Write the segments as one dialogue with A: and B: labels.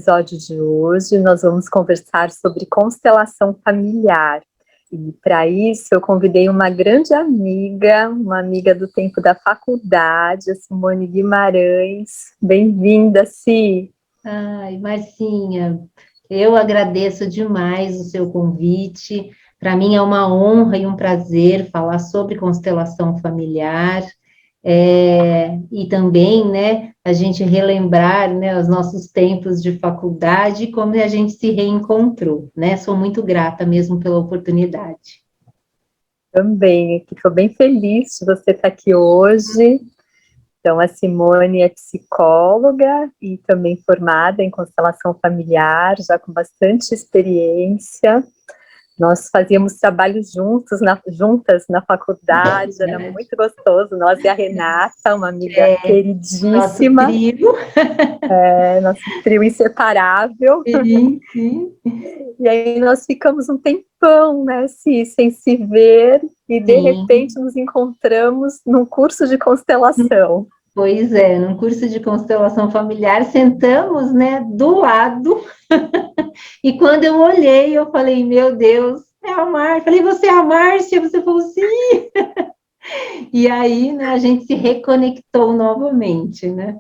A: episódio de hoje nós vamos conversar sobre constelação familiar. E para isso eu convidei uma grande amiga, uma amiga do tempo da faculdade, a Simone Guimarães. Bem-vinda, Si.
B: Ai, Marcinha, eu agradeço demais o seu convite. Para mim é uma honra e um prazer falar sobre constelação familiar. E também, né, a gente relembrar, né, os nossos tempos de faculdade e como a gente se reencontrou, né? Sou muito grata mesmo pela oportunidade.
A: Também, estou bem feliz de você estar aqui hoje. Então, a Simone é psicóloga e também formada em constelação familiar, já com bastante experiência. Nós fazíamos trabalhos juntas na faculdade, era muito gostoso. Nós e a Renata, uma amiga queridíssima.
B: Nosso trio.
A: Nosso trio inseparável.
B: Sim.
A: E aí nós ficamos um tempão, né, sem se ver, e de repente nos encontramos num curso de constelação.
B: Pois é, num curso de constelação familiar, sentamos, né, do lado, e quando eu olhei, eu falei, meu Deus, é a Márcia. Falei, você é a Márcia? Você falou, sim. E aí, né, a gente se reconectou novamente, né?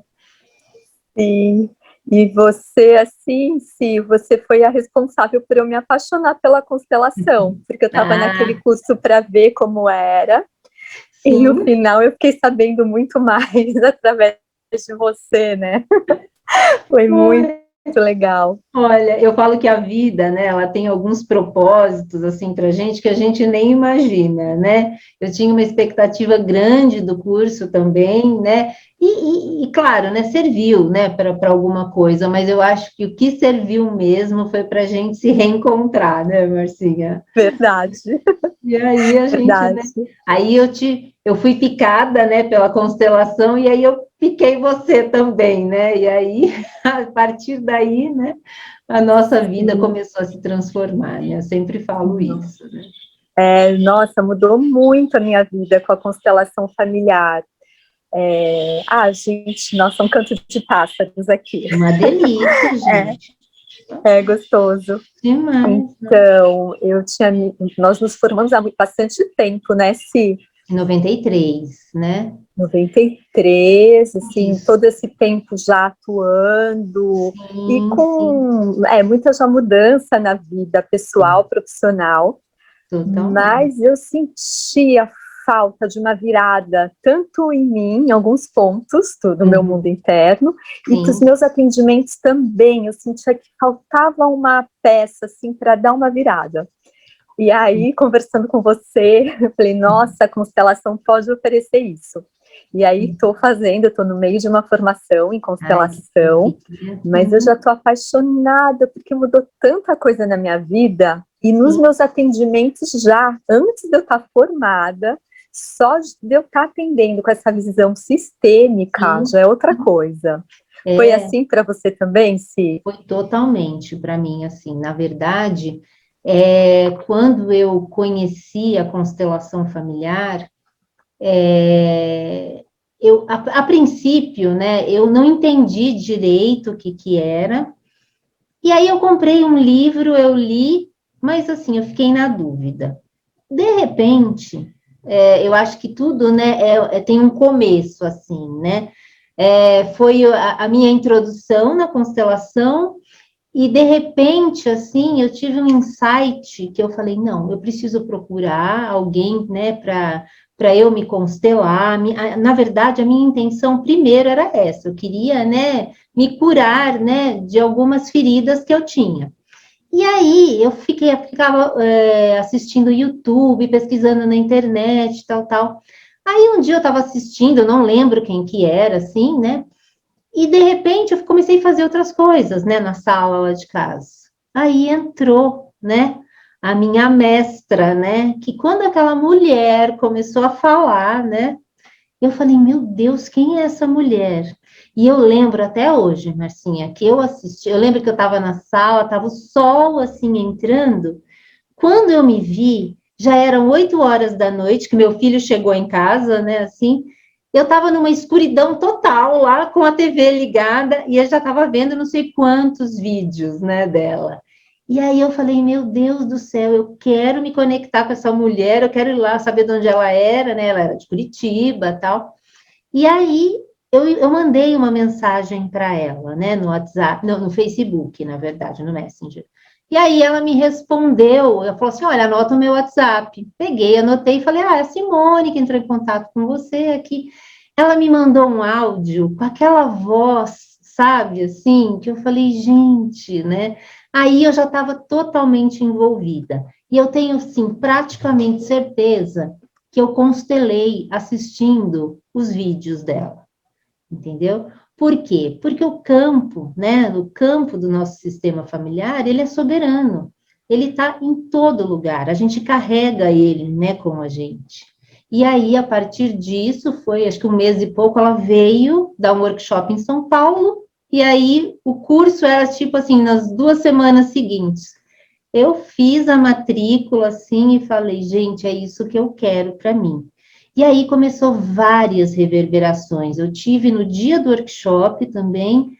A: Sim, e você, assim, sim, você foi a responsável por eu me apaixonar pela constelação, porque eu estava naquele curso para ver como era. Sim. E no final eu fiquei sabendo muito mais através de você, né? Foi muito legal.
B: Olha, eu falo que a vida, né, ela tem alguns propósitos, assim, pra gente, que a gente nem imagina, né? Eu tinha uma expectativa grande do curso também, né? E claro, né, serviu, né, para alguma coisa, mas eu acho que o que serviu mesmo foi para a gente se reencontrar, né, Marcinha?
A: Verdade.
B: E aí a gente, né? Aí eu fui picada, né, pela constelação, e aí eu piquei você também, né? E aí, a partir daí, né, a nossa vida começou a se transformar, né? Eu sempre falo isso, né?
A: Nossa, mudou muito a minha vida com a constelação familiar. Gente, nossa, um canto de pássaros aqui.
B: Uma delícia, gente.
A: É gostoso.
B: Demais.
A: Então, nós nos formamos há bastante tempo, né, Si?
B: Em 93, né?
A: 93, assim, isso. Todo esse tempo já atuando, e com muita já mudança na vida pessoal, profissional. Totalmente. Mas eu sentia falta de uma virada, tanto em mim, em alguns pontos do meu mundo interno, e para os meus atendimentos também. Eu sentia que faltava uma peça, assim, para dar uma virada. E aí, conversando com você, eu falei, nossa, a constelação pode oferecer isso. E aí, estou no meio de uma formação em constelação, mas eu já estou apaixonada, porque mudou tanta coisa na minha vida, e nos meus atendimentos já, antes de eu estar formada, só de eu estar atendendo com essa visão sistêmica, já é outra coisa. Foi assim para você também, Si?
B: Foi totalmente para mim, assim, na verdade... quando eu conheci a constelação familiar, a princípio, né, eu não entendi direito o que era, e aí eu comprei um livro, eu li, mas assim, eu fiquei na dúvida. De repente, eu acho que tudo, né, tem um começo, assim, né, foi a minha introdução na constelação. E, de repente, assim, eu tive um insight que eu falei, não, eu preciso procurar alguém, né, para eu me constelar. Na verdade, a minha intenção primeiro era essa, eu queria, né, me curar, né, de algumas feridas que eu tinha. E aí, eu ficava assistindo YouTube, pesquisando na internet, tal. Aí, um dia eu estava assistindo, eu não lembro quem que era, assim, né, e, de repente, eu comecei a fazer outras coisas, né, na sala lá de casa. Aí entrou, né, a minha mestra, né, que quando aquela mulher começou a falar, né, eu falei, meu Deus, quem é essa mulher? E eu lembro até hoje, Marcinha, que eu assisti, eu lembro que eu estava na sala, estava o sol, assim, entrando. Quando eu me vi, já eram 8 horas da noite, que meu filho chegou em casa, né, assim, eu estava numa escuridão total lá com a TV ligada e eu já estava vendo não sei quantos vídeos, né, dela. E aí eu falei, meu Deus do céu, eu quero me conectar com essa mulher, eu quero ir lá saber de onde ela era, né? Ela era de Curitiba, tal. E aí eu mandei uma mensagem para ela, né, no WhatsApp, no Facebook, na verdade, no Messenger. E aí ela me respondeu, ela falou assim, olha, anota o meu WhatsApp. Peguei, anotei e falei, é a Simone que entrou em contato com você aqui. Ela me mandou um áudio com aquela voz, sabe, assim, que eu falei, gente, né? Aí eu já estava totalmente envolvida. E eu tenho, sim, praticamente certeza que eu constelei assistindo os vídeos dela, entendeu? Por quê? Porque o campo, né, o campo do nosso sistema familiar, ele é soberano, ele está em todo lugar, a gente carrega ele, né, com a gente. E aí, a partir disso, foi, acho que 1 mês e pouco, ela veio dar um workshop em São Paulo, e aí o curso era tipo assim, nas 2 semanas seguintes. Eu fiz a matrícula, assim, e falei, gente, é isso que eu quero para mim. E aí começou várias reverberações. Eu tive no dia do workshop também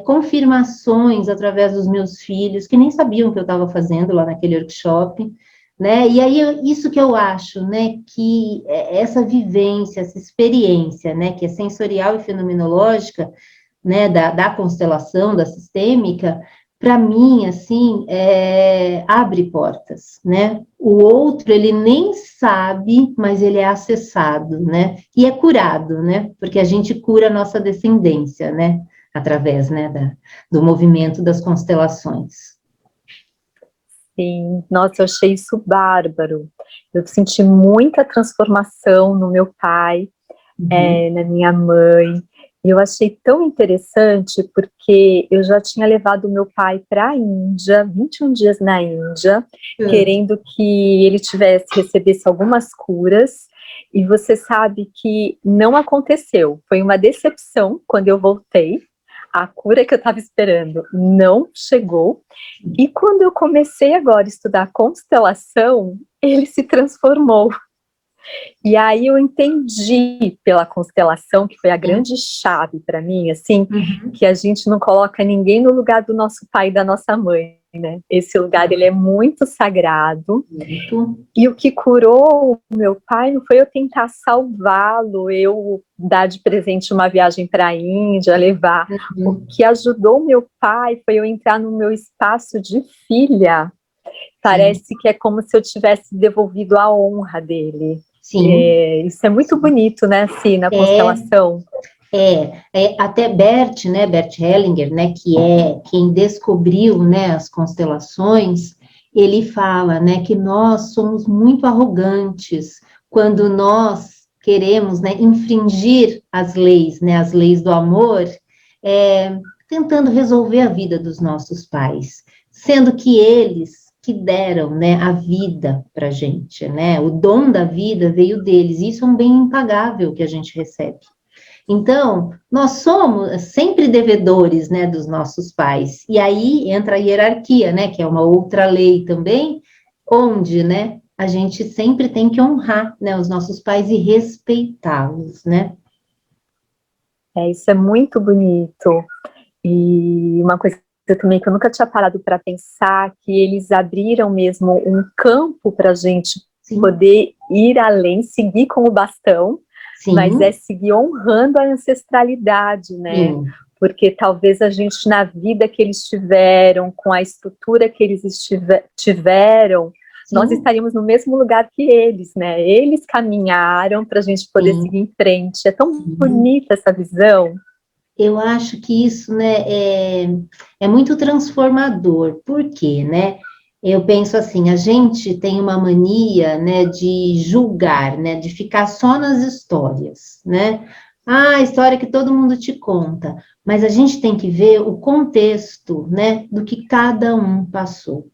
B: confirmações através dos meus filhos, que nem sabiam o que eu estava fazendo lá naquele workshop, né? E aí isso que eu acho, né, que essa vivência, essa experiência, né, que é sensorial e fenomenológica, né, da constelação, da sistêmica, para mim, assim, abre portas, né? O outro, ele nem sabe, mas ele é acessado, né? E é curado, né? Porque a gente cura a nossa descendência, né? Através, né, do movimento das constelações.
A: Sim, nossa, eu achei isso bárbaro. Eu senti muita transformação no meu pai, na minha mãe. E eu achei tão interessante porque eu já tinha levado meu pai para a Índia, 21 dias na Índia, querendo que ele recebesse algumas curas, e você sabe que não aconteceu. Foi uma decepção quando eu voltei. A cura que eu estava esperando não chegou. E quando eu comecei agora a estudar constelação, ele se transformou. E aí eu entendi pela constelação, que foi a grande chave para mim, assim, que a gente não coloca ninguém no lugar do nosso pai e da nossa mãe, né? Esse lugar, ele é muito sagrado. E o que curou o meu pai não foi eu tentar salvá-lo, eu dar de presente uma viagem para a Índia, levar. O que ajudou o meu pai foi eu entrar no meu espaço de filha. Parece que é como se eu tivesse devolvido a honra dele. Sim. Isso é muito bonito, né, assim, na constelação.
B: Até Bert, né, Bert Hellinger, né, que é quem descobriu, né, as constelações, ele fala, né, que nós somos muito arrogantes quando nós queremos, né, infringir as leis, né, as leis do amor, tentando resolver a vida dos nossos pais, sendo que eles que deram, né, a vida para a gente, né, o dom da vida veio deles, e isso é um bem impagável que a gente recebe. Então, nós somos sempre devedores, né, dos nossos pais, e aí entra a hierarquia, né, que é uma outra lei também, onde, né, a gente sempre tem que honrar, né, os nossos pais e respeitá-los, né.
A: Isso é muito bonito, e uma coisa também que eu nunca tinha parado para pensar, que eles abriram mesmo um campo para a gente poder ir além, seguir com o bastão, mas seguir honrando a ancestralidade, né? Porque talvez a gente, na vida que eles tiveram, com a estrutura que eles tiveram, nós estaríamos no mesmo lugar que eles, né? Eles caminharam para a gente poder seguir em frente. É tão bonita essa visão.
B: Eu acho que isso, né, é muito transformador. Por quê, né? Eu penso assim, a gente tem uma mania, né, de julgar, né, de ficar só nas histórias, né? A história que todo mundo te conta, mas a gente tem que ver o contexto, né, do que cada um passou,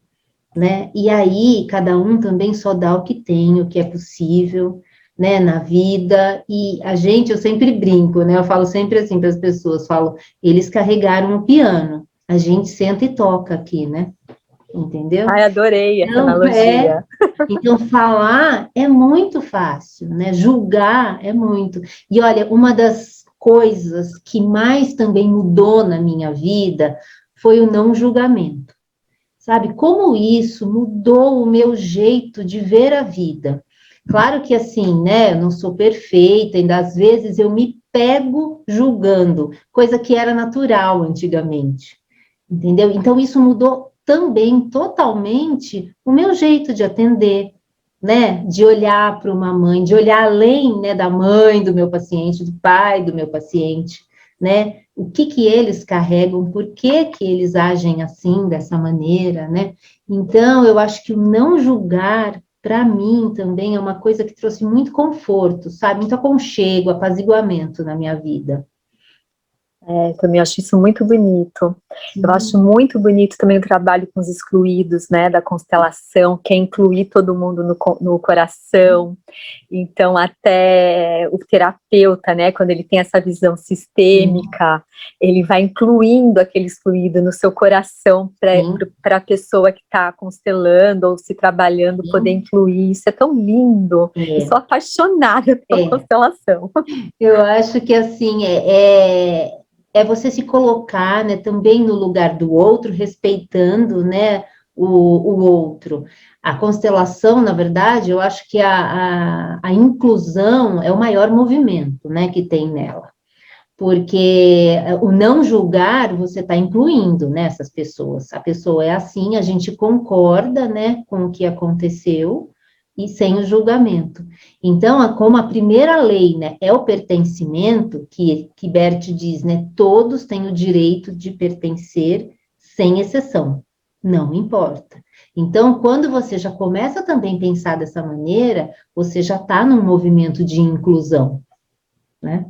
B: né? E aí, cada um também só dá o que tem, o que é possível, né, na vida, e a gente, eu sempre brinco, né, eu falo sempre assim para as pessoas, falo, eles carregaram o piano, a gente senta e toca aqui, né, entendeu?
A: Ai, adorei essa analogia.
B: Então, falar é muito fácil, né? Julgar é muito. E olha, uma das coisas que mais também mudou na minha vida foi o não julgamento. Sabe, como isso mudou o meu jeito de ver a vida. Claro que assim, né, eu não sou perfeita, ainda às vezes eu me pego julgando, coisa que era natural antigamente, entendeu? Então isso mudou também totalmente o meu jeito de atender, né, de olhar para uma mãe, de olhar além, né, da mãe do meu paciente, do pai do meu paciente, né, o que eles carregam, por que eles agem assim, dessa maneira, né? Então, eu acho que o não julgar, para mim, também é uma coisa que trouxe muito conforto, sabe? Muito aconchego, apaziguamento na minha vida.
A: Também acho isso muito bonito. Eu acho muito bonito também o trabalho com os excluídos, né, da constelação, que é incluir todo mundo no coração. Então, até o terapeuta, né, quando ele tem essa visão sistêmica, ele vai incluindo aquele excluído no seu coração para a pessoa que está constelando ou se trabalhando poder incluir. Isso é tão lindo. Eu sou apaixonada pela constelação.
B: Eu acho que, assim, é você se colocar, né, também no lugar do outro, respeitando, né, o outro. A constelação, na verdade, eu acho que a inclusão é o maior movimento, né, que tem nela. Porque o não julgar, você está incluindo, né, essas pessoas. A pessoa é assim, a gente concorda, né, com o que aconteceu, e sem o julgamento. Então, como a primeira lei, né, é o pertencimento, que Bert diz, né, todos têm o direito de pertencer, sem exceção, não importa. Então, quando você já começa também a pensar dessa maneira, você já está num movimento de inclusão, né?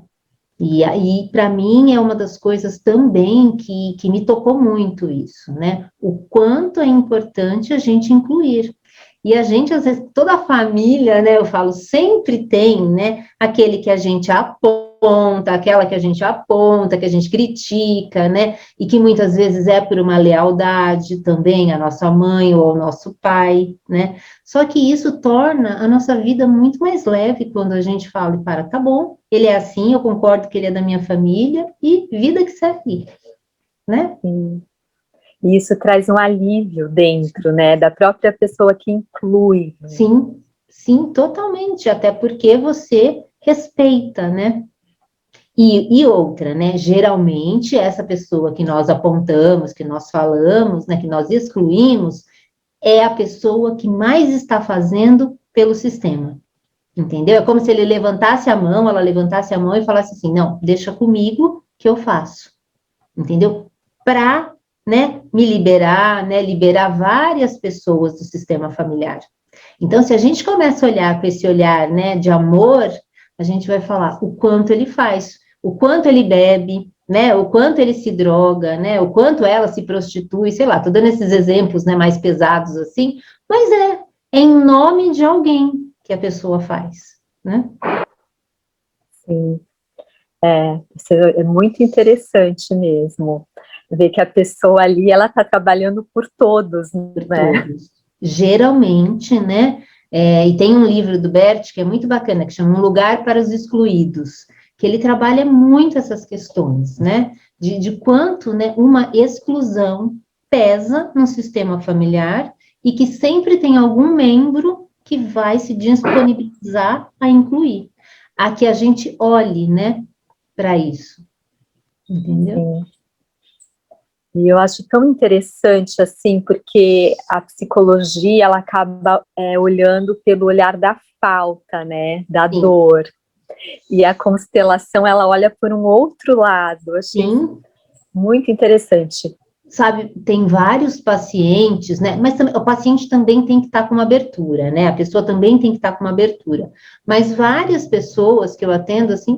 B: E aí, para mim, é uma das coisas também que me tocou muito isso, né? O quanto é importante a gente incluir. E a gente, às vezes, toda a família, né, eu falo, sempre tem, né, aquele que a gente aponta, aquela que a gente aponta, que a gente critica, né, e que muitas vezes é por uma lealdade também à nossa mãe ou ao nosso pai, né, só que isso torna a nossa vida muito mais leve quando a gente fala, e para, tá bom, ele é assim, eu concordo que ele é da minha família, e vida que segue, né?
A: E isso traz um alívio dentro, né, da própria pessoa que inclui.
B: Sim, sim, totalmente, até porque você respeita, né? E outra, né? Geralmente, essa pessoa que nós apontamos, que nós falamos, né, que nós excluímos, é a pessoa que mais está fazendo pelo sistema. Entendeu? É como se ele levantasse a mão, ela levantasse a mão e falasse assim, não, deixa comigo que eu faço. Entendeu? Para, né, me liberar, né, liberar várias pessoas do sistema familiar. Então, se a gente começa a olhar com esse olhar, né, de amor, a gente vai falar o quanto ele faz, o quanto ele bebe, né, o quanto ele se droga, né, o quanto ela se prostitui, sei lá, tô dando esses exemplos, né, mais pesados assim, mas é em nome de alguém que a pessoa faz, né?
A: Sim, isso é muito interessante mesmo, ver que a pessoa ali, ela está trabalhando por todos,
B: Por
A: né?
B: todos. Geralmente, né, e tem um livro do Bert que é muito bacana, que chama Um Lugar para os Excluídos, que ele trabalha muito essas questões, né, de quanto, né, uma exclusão pesa no sistema familiar e que sempre tem algum membro que vai se disponibilizar a incluir, a que a gente olhe, né, para isso, entendeu?
A: Sim. E eu acho tão interessante, assim, porque a psicologia, ela acaba olhando pelo olhar da falta, né, da
B: Sim.
A: dor. E a constelação, ela olha por um outro lado. Eu achei muito interessante.
B: Sabe, tem vários pacientes, né, mas o paciente também tem que estar com uma abertura, né, a pessoa também tem que estar com uma abertura, mas várias pessoas que eu atendo, assim,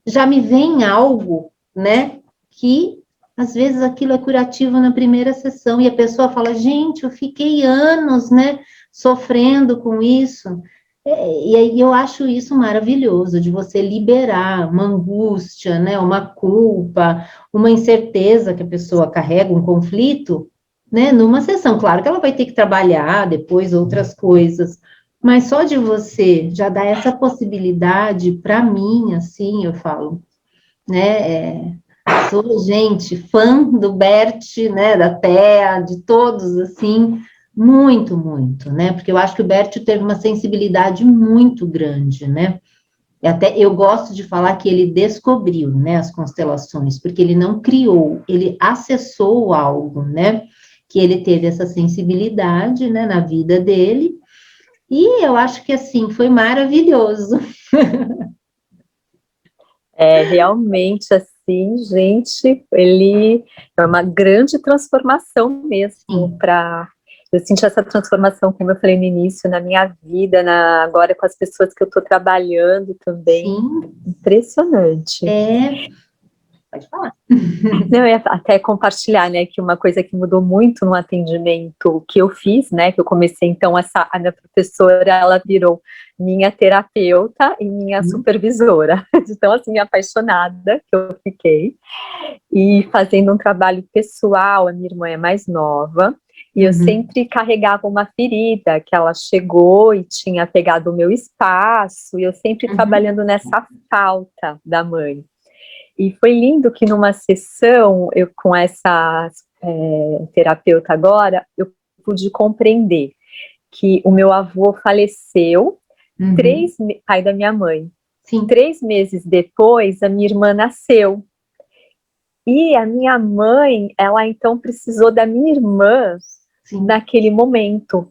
B: já me vem algo, né, que às vezes aquilo é curativo na primeira sessão, e a pessoa fala, gente, eu fiquei anos, né, sofrendo com isso, e aí eu acho isso maravilhoso, de você liberar uma angústia, né, uma culpa, uma incerteza que a pessoa carrega, um conflito, né, numa sessão. Claro que ela vai ter que trabalhar depois outras coisas, Mas só de você já dar essa possibilidade, para mim, assim, eu falo, né, sou, gente, fã do Bert, né, da Thea, de todos, assim, muito, muito, né, porque eu acho que o Bert teve uma sensibilidade muito grande, né, e até eu gosto de falar que ele descobriu, né, as constelações, porque ele não criou, ele acessou algo, né, que ele teve essa sensibilidade, né, na vida dele, e eu acho que, assim, foi maravilhoso.
A: Realmente, assim, gente, ele é uma grande transformação mesmo para... Eu senti essa transformação, como eu falei no início, na minha vida, agora com as pessoas que eu estou trabalhando também.
B: Sim.
A: Impressionante.
B: Pode falar.
A: Não, eu ia até compartilhar, né, que uma coisa que mudou muito no atendimento que eu fiz, né, que eu comecei, então, a minha professora, ela virou minha terapeuta e minha supervisora, então, assim, apaixonada que eu fiquei, e fazendo um trabalho pessoal, a minha irmã é mais nova, e eu sempre carregava uma ferida, que ela chegou e tinha pegado o meu espaço, e eu sempre trabalhando nessa falta da mãe. E foi lindo que numa sessão, eu com essa terapeuta agora, eu pude compreender que o meu avô faleceu, pai da minha mãe.
B: Sim.
A: 3 meses depois, a minha irmã nasceu. E a minha mãe, ela então precisou da minha irmã naquele momento.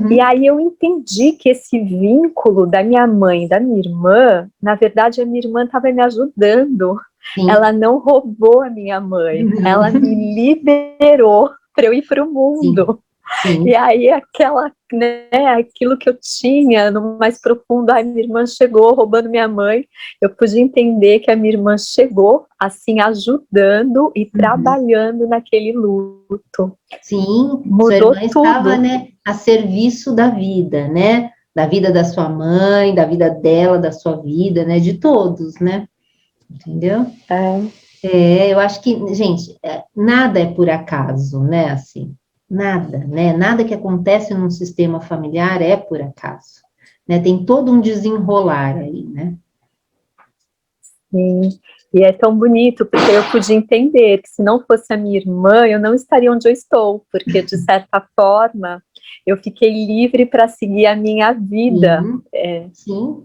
A: E aí eu entendi que esse vínculo da minha mãe e da minha irmã, na verdade a minha irmã estava me ajudando. Sim. Ela não roubou a minha mãe, ela me liberou para eu ir para o mundo. Sim. E aí aquilo que eu tinha no mais profundo, a minha irmã chegou roubando minha mãe, eu pude entender que a minha irmã chegou assim ajudando e trabalhando naquele luto.
B: Sim,
A: mudou
B: sua irmã
A: tudo.
B: Estava, né, a serviço da vida, né, da vida da sua mãe, da vida dela, da sua vida, né, de todos, né, entendeu? Eu acho que, gente, nada é por acaso, né, assim, nada, né, nada que acontece num sistema familiar é por acaso, né, tem todo um desenrolar aí, né.
A: Sim, e é tão bonito, porque eu pude entender que se não fosse a minha irmã, eu não estaria onde eu estou, porque, de certa forma, eu fiquei livre para seguir a minha vida.
B: Sim.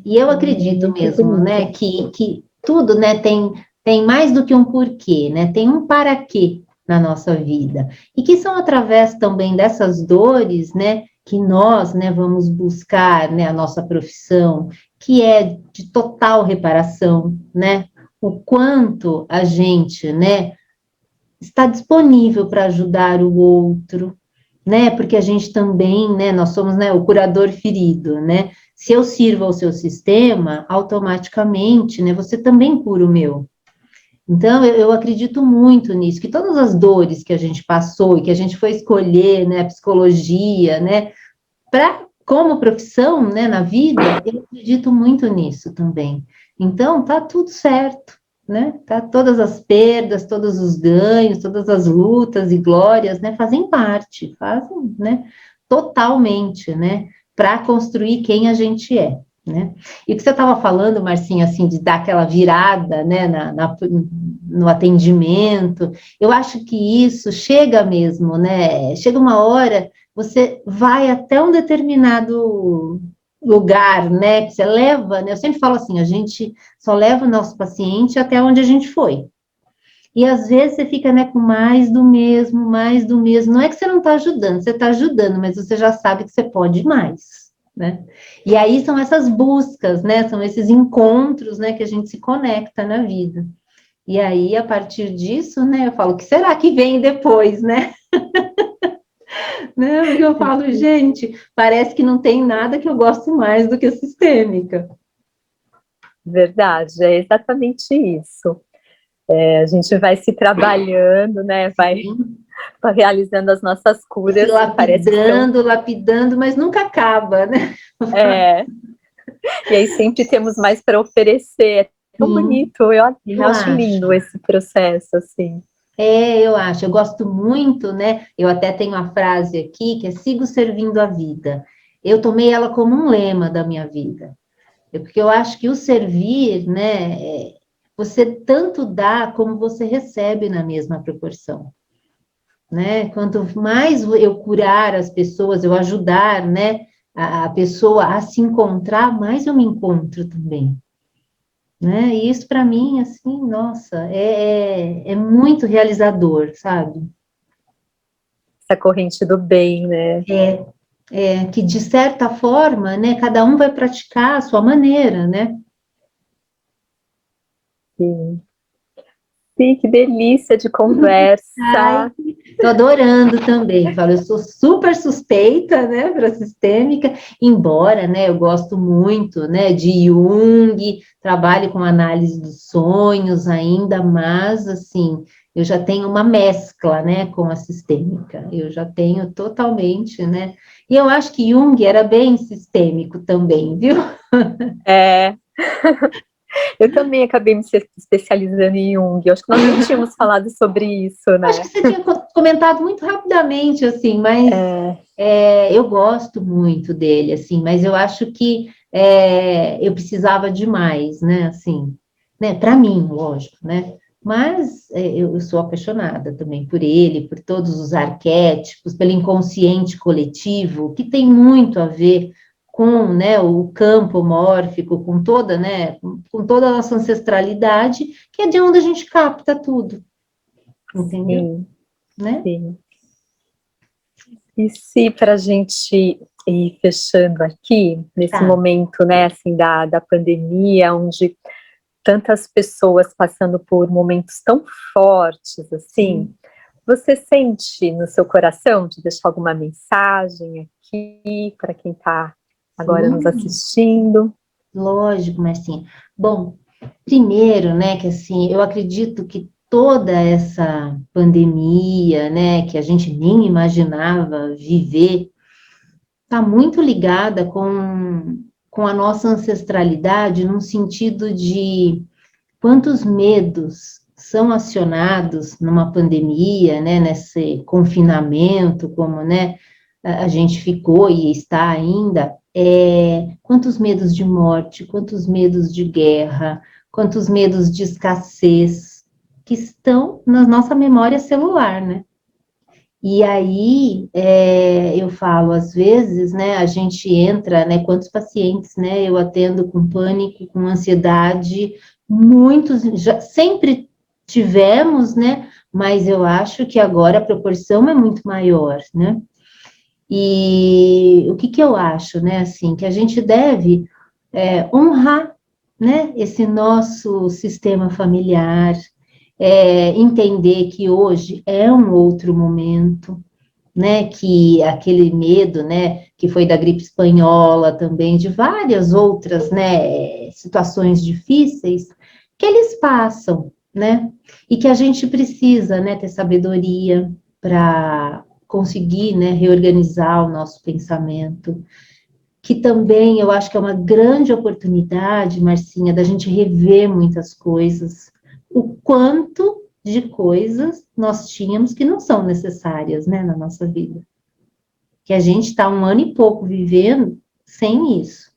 B: E eu acredito mesmo, bonito, né, que tudo, né, tem mais do que um porquê, né, tem um para quê na nossa vida, e que são através também dessas dores, né, que nós, né, vamos buscar, né, a nossa profissão, que é de total reparação, né, o quanto a gente, né, está disponível para ajudar o outro, né, porque a gente também, né, nós somos, né, o curador ferido, né, se eu sirvo ao seu sistema, automaticamente, né, você também cura o meu. Então, eu acredito muito nisso, que todas as dores que a gente passou e que a gente foi escolher, né, a psicologia, né, como profissão, né, na vida, eu acredito muito nisso também. Então, tá tudo certo, né, tá todas as perdas, todos os ganhos, todas as lutas e glórias, né, fazem, né, totalmente, né, para construir quem a gente é. Né? E o que você estava falando, Marcinha, assim, de dar aquela virada, né, no atendimento, eu acho que isso chega mesmo, né, chega uma hora, você vai até um determinado lugar, né, que você leva, né, eu sempre falo assim, a gente só leva o nosso paciente até onde a gente foi. E às vezes você fica, né, com mais do mesmo, não é que você não está ajudando, você está ajudando, mas você já sabe que você pode mais. Né? E aí são essas buscas, né? São esses encontros, né? Que a gente se conecta na vida. E aí, a partir disso, né? Eu falo, o que será que vem depois, né? Não, eu falo, gente, parece que não tem nada que eu gosto mais do que a sistêmica.
A: Verdade, é exatamente isso. A gente vai se trabalhando, né? Vai realizando as nossas curas.
B: Se lapidando, lapidando, mas nunca acaba, né?
A: E aí sempre temos mais para oferecer. É tão bonito, eu acho lindo esse processo, assim.
B: Eu gosto muito, né? Eu até tenho a frase aqui, que é sigo servindo a vida. eu tomei ela como um lema da minha vida. Porque eu acho que o servir, né, você tanto dá como você recebe na mesma proporção. Né? Quanto mais eu curar as pessoas, eu ajudar, né, a pessoa a se encontrar, mais eu me encontro também. Né? E isso para mim, assim, nossa, é muito realizador, sabe?
A: Essa corrente do bem, né?
B: Que de certa forma, né, cada um vai praticar a sua maneira, né?
A: Sim. Sim, que delícia de conversa.
B: Ai, tô adorando também, falo, eu sou super suspeita, né, para sistêmica, embora, né, eu gosto muito, né, de Jung, trabalho com análise dos sonhos ainda, mas, assim, eu já tenho uma mescla, né, com a sistêmica, eu já tenho totalmente, né, e eu acho que Jung era bem sistêmico também, viu?
A: É, eu também acabei me especializando em Jung. Eu acho que nós nem tínhamos falado sobre isso,
B: Acho que
A: né?
B: você tinha comentado muito rapidamente, assim, mas eu gosto muito dele, assim, mas eu acho que eu precisava de mais, né, assim, né, para mim, lógico, né, mas eu sou apaixonada também por ele, por todos os arquétipos, pelo inconsciente coletivo, que tem muito a ver com, né, o campo mórfico, com toda, né, com toda a nossa ancestralidade, que é de onde a gente capta tudo, entendeu?
A: Sim,
B: Né?
A: sim. E se para a gente ir fechando aqui, nesse
B: Tá.
A: momento, né, assim, da pandemia, onde tantas pessoas passando por momentos tão fortes, assim,
B: Sim.
A: você sente no seu coração de deixar alguma mensagem aqui para quem está agora nos
B: Sim,
A: assistindo?
B: lógico, Marcinha. Bom, primeiro, né, que assim, eu acredito que toda essa pandemia, né, que a gente nem imaginava viver, está muito ligada com a nossa ancestralidade, num sentido de quantos medos são acionados numa pandemia, né, nesse confinamento, como, né, a gente ficou e está ainda, quantos medos de morte, quantos medos de guerra, quantos medos de escassez que estão na nossa memória celular, né? E aí, eu falo, às vezes, né, a gente entra, né, quantos pacientes, né, eu atendo com pânico, com ansiedade, muitos, já, sempre tivemos, né, mas eu acho que agora a proporção é muito maior, né? E o que eu acho, né, assim, que a gente deve honrar, né, esse nosso sistema familiar, entender que hoje é um outro momento, né, que aquele medo, né, que foi da gripe espanhola também, de várias outras, né, situações difíceis, que eles passam, né, e que a gente precisa, né, ter sabedoria para conseguir, né, reorganizar o nosso pensamento, que também eu acho que é uma grande oportunidade, Marcinha, da gente rever muitas coisas, o quanto de coisas nós tínhamos que não são necessárias, né, na nossa vida. Que a gente está um ano e pouco vivendo sem isso.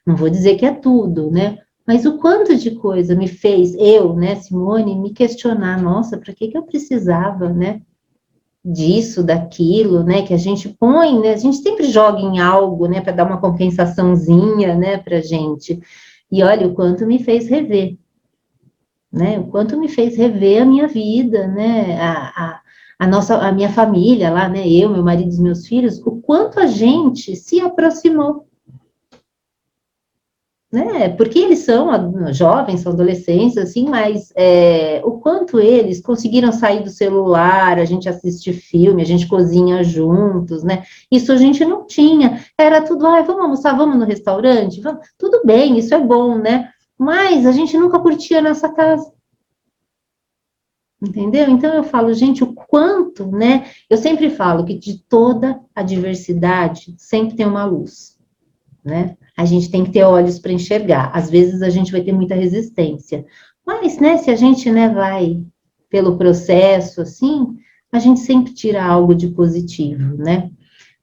B: Não vou dizer que é tudo, né? Mas o quanto de coisa me fez, eu, né, Simone, me questionar, nossa, para que eu precisava, né, disso, daquilo, né, que a gente põe, né, a gente sempre joga em algo, né, para dar uma compensaçãozinha, né, para gente. E olha o quanto me fez rever, né, o quanto me fez rever a minha vida, né, a minha família lá, né, eu, meu marido e os meus filhos, o quanto a gente se aproximou, né? Porque eles são jovens, são adolescentes, assim, mas o quanto eles conseguiram sair do celular, a gente assiste filme, a gente cozinha juntos, né? Isso a gente não tinha. Era tudo, vamos almoçar, vamos no restaurante? Vamos. Tudo bem, isso é bom, né? Mas a gente nunca curtia a nossa casa. Entendeu? Então eu falo, gente, o quanto, né? Eu sempre falo que de toda a diversidade sempre tem uma luz, né? A gente tem que ter olhos para enxergar. Às vezes a gente vai ter muita resistência, mas, né, se a gente, né, vai pelo processo assim, a gente sempre tira algo de positivo, né?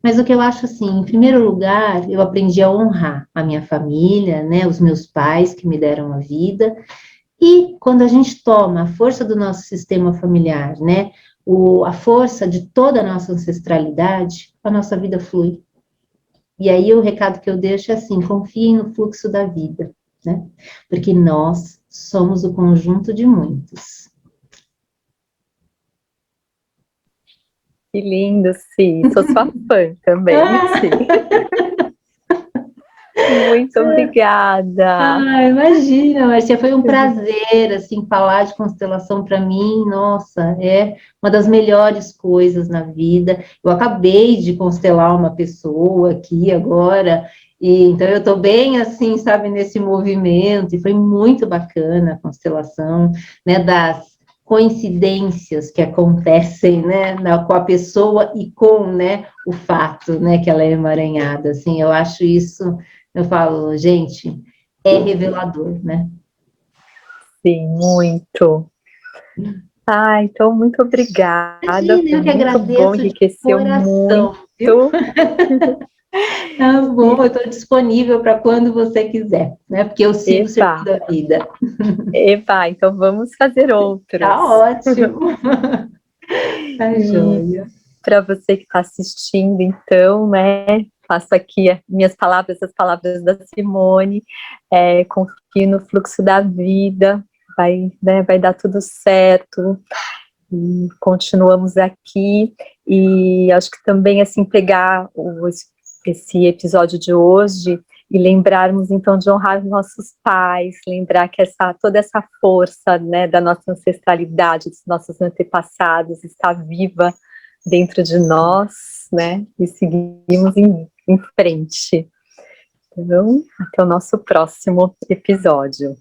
B: Mas o que eu acho assim, em primeiro lugar, eu aprendi a honrar a minha família, né, os meus pais que me deram a vida, e quando a gente toma a força do nosso sistema familiar, né, a força de toda a nossa ancestralidade, a nossa vida flui. E aí o recado que eu deixo é assim, confiem no fluxo da vida, né, porque nós somos o conjunto de muitos.
A: Que lindo, sim. Sou sua fã também, sim. Muito obrigada.
B: Ah, imagina, Marcia, foi um prazer, assim, falar de constelação para mim, nossa, é uma das melhores coisas na vida. Eu acabei de constelar uma pessoa aqui agora, e então eu estou bem, assim, sabe, nesse movimento, e foi muito bacana a constelação, né, das coincidências que acontecem, né, com a pessoa e com, né, o fato, né, que ela é emaranhada, assim, eu acho isso. Eu falo, gente, é revelador, né?
A: Sim, muito. Ah, então, muito obrigada.
B: Imagina,
A: Foi
B: eu que
A: muito bom,
B: agradeço de
A: enriqueceu muito.
B: coração, viu? Tá bom, eu
A: E,
B: estou disponível para quando você quiser, né? Porque eu sigo
A: eba,
B: servindo a vida.
A: eba, então vamos fazer outros.
B: Tá ótimo. Tá
A: E
B: joia.
A: para você que está assistindo, então, né, faço aqui as minhas palavras, as palavras da Simone, confie no fluxo da vida, vai, né, vai dar tudo certo. E continuamos aqui, e acho que também, assim, pegar esse episódio de hoje e lembrarmos, então, de honrar nossos pais, lembrar que toda essa força, né, da nossa ancestralidade, dos nossos antepassados, está viva dentro de nós, né, e seguimos em frente. Então, até o nosso próximo episódio.